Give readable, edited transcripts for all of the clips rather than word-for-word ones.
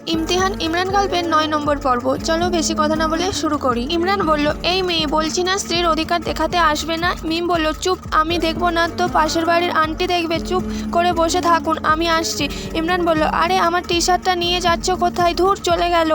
ইমতিহান ইমরান গল্পের ৯ নম্বর পর্ব। চলো বেশি কথা না বলে শুরু করি। ইমরান বলল, এই মেয়ে বলছি না স্ত্রীর অধিকার দেখাতে আসবে না। মিম বলল, চুপ, আমি দেখবো না তো পাশের বাড়ির আন্টি দেখবে, চুপ করে বসে থাকুন, আমি আসছি। ইমরান বলল, আরে আমার টি শার্টটা নিয়ে যাচ্ছ কোথায়? ধুর, চলে গেল।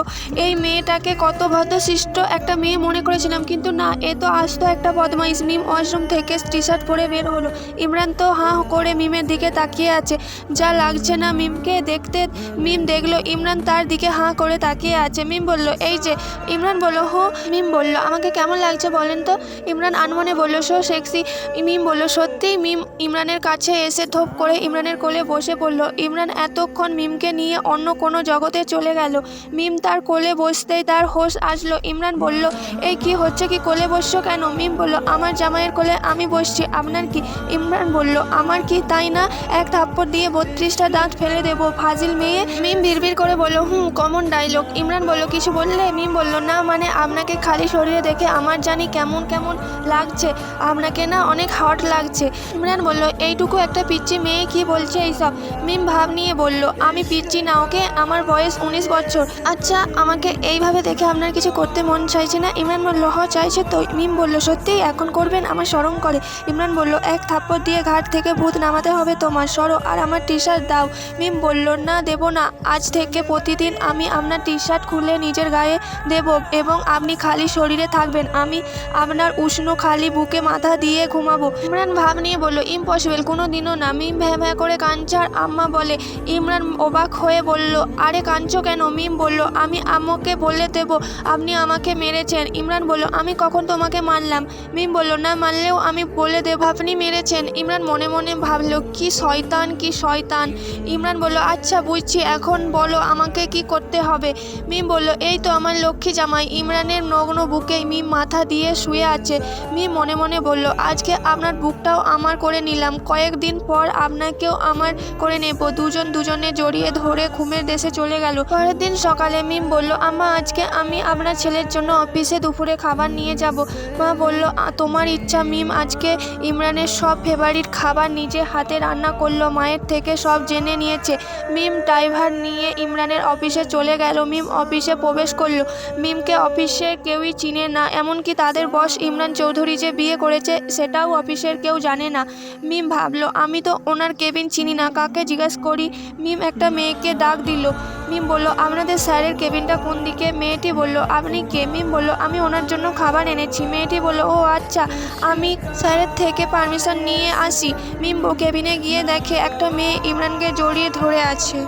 এই মেয়েটাকে কত ভদ্রশিষ্ট একটা মেয়ে মনে করেছিলাম, কিন্তু না, এ তো আসতো একটা বদমাইশ। মিম ওয়াশরুম থেকে টি শার্ট পরে বের হলো। ইমরান তো হাঁ করে মিমের দিকে তাকিয়ে আছে। যা লাগছে না মিমকে দেখতে। মিম দেখলো ইমরান তার দিকে হাঁ করে তাকিয়ে আছে। মিম বলল, এই যে। ইমরান বলল, হো। মিম বলল, আমাকে কেমন লাগছে বলেন তো? ইমরান আনমনে বলল, সো সেক্সি। মিম বলল, সত্যি? মিম ইমরানের কাছে এসে ধপ করে ইমরানের কোলে বসে পড়ল। ইমরান এতক্ষণ মিমকে নিয়ে অন্য কোনো জগতে চলে গেল। মিম তার কোলে বসতেই তার হোশ আসলো। ইমরান বলল, এই কি হচ্ছে, কি কোলে বসছো কেন? মিম বলল, আমার জামাইয়ের কোলে আমি বসছি, আপনার কি? ইমরান বলল, আমার কি, তাই না? এক থাপ্পড় দিয়ে 32টা দাঁত ফেলে দেবো, ফাজিল মেয়ে। মিম বিড়বিড় করে বলল, কমন ডায়লগ। ইমরান বলল, কিছু বললে? মিম বলল, না মানে আপনাকে খালি শরীরে দেখে আমার জানি কেমন কেমন লাগছে, আপনাকে না অনেক হট লাগছে। ইমরান বলল, এইটুকু একটা পিচ্চি মেয়ে কি বলছে এইসব? মিম ভাব নিয়ে বলল, আমি পিচ্চি না, ওকে, আমার বয়স 19 বছর। আচ্ছা, আমাকে এইভাবে দেখে আপনার কিছু করতে মন চাইছে না? ইমরান বলল, চাইছে তো। মিম বলল, সত্যিই এখন করবেন? আমার শরম করে। ইমরান বলল, এক থাপ্পড় দিয়ে ঘাট থেকে ভূত নামাতে হবে তোমার, সরো, আর আমার টি শার্ট দাও। মিম বলল, না, দেবো না। আজ থেকে প্রতিদিন আমি আপনার টি শার্ট খুলে নিজের গায়ে দেব এবং আপনি খালি শরীরে থাকবেন। আমি আপনার উষ্ণ খালি বুকে মাথা দিয়ে ঘুমাবো। ইমরান ভাব নিয়ে বলল, ইম্পসিবল, কোনো দিনও না। মিম ভ্যাঁ ভ্যাঁ করে কাঁদছে আর আম্মা বলে। ইমরান অবাক হয়ে বলল, আরে কাঁদছো কেন? মিম বলল, আমি আম্মুকে বলে দেব আপনি আমাকে মেরেছেন। ইমরান বলল, আমি কখন তোমাকে মারলাম? মিম বলল, না মারলেও আমি বলে দেব আপনি মেরেছেন। ইমরান মনে মনে ভাবলো, কি শয়তান, কি শয়তান। ইমরান বলল, আচ্ছা বুঝছি, এখন বলো আমাকে কি করতে হবে? মিম বলল, এই তো আমার লক্ষ্মী জামাই। ইমরানের নগ্ন বুকে মিম মাথা দিয়ে শুয়ে আছে। মিম মনে মনে বলল, আজকে আপনার বুকটাও আমার করে নিলাম, কয়েকদিন পর আপনাকেও আমার করে নেব। দুজন দুজনে জড়িয়ে ধরে ঘুমের দেশে চলে গেল। পরের দিন সকালে মিম বলল, আম্মা, আজকে আমি আপনার ছেলের জন্য অফিসে দুপুরে খাবার নিয়ে যাব। মা বলল, তোমার ইচ্ছা। মিম আজকে ইমরানের সব ফেভারিট খাবার নিজে হাতে রান্না করলো, মায়ের থেকে সব জেনে নিয়েছে। মিম ড্রাইভার নিয়ে ইমরানের অফিসে চলে গেল। মিম অফিসে প্রবেশ করলো। মিমকে অফিসে কেউই চিনে না, এমনকি তাদের বস ইমরান চৌধুরী যে বিয়ে করেছে সেটাও অফিসের কেউ জানে না। মিম ভাবলো, আমি তো ওনার কেবিন চিনি না, কাকে জিজ্ঞেস করি? মিম একটা মেয়েকে ডাক দিল। মিম বলল, আপনাদের স্যারের কেবিনটা কোন দিকে? মেয়েটি বলল, আপনি কে? মিম বলল, আমি ওনার জন্য খাবার এনেছি। মেয়েটি বলল, ও আচ্ছা, আমি স্যারের থেকে পারমিশন নিয়ে আসি। মিম কেবিনে গিয়ে দেখে একটা মেয়ে ইমরানকে জড়িয়ে ধরে আছে।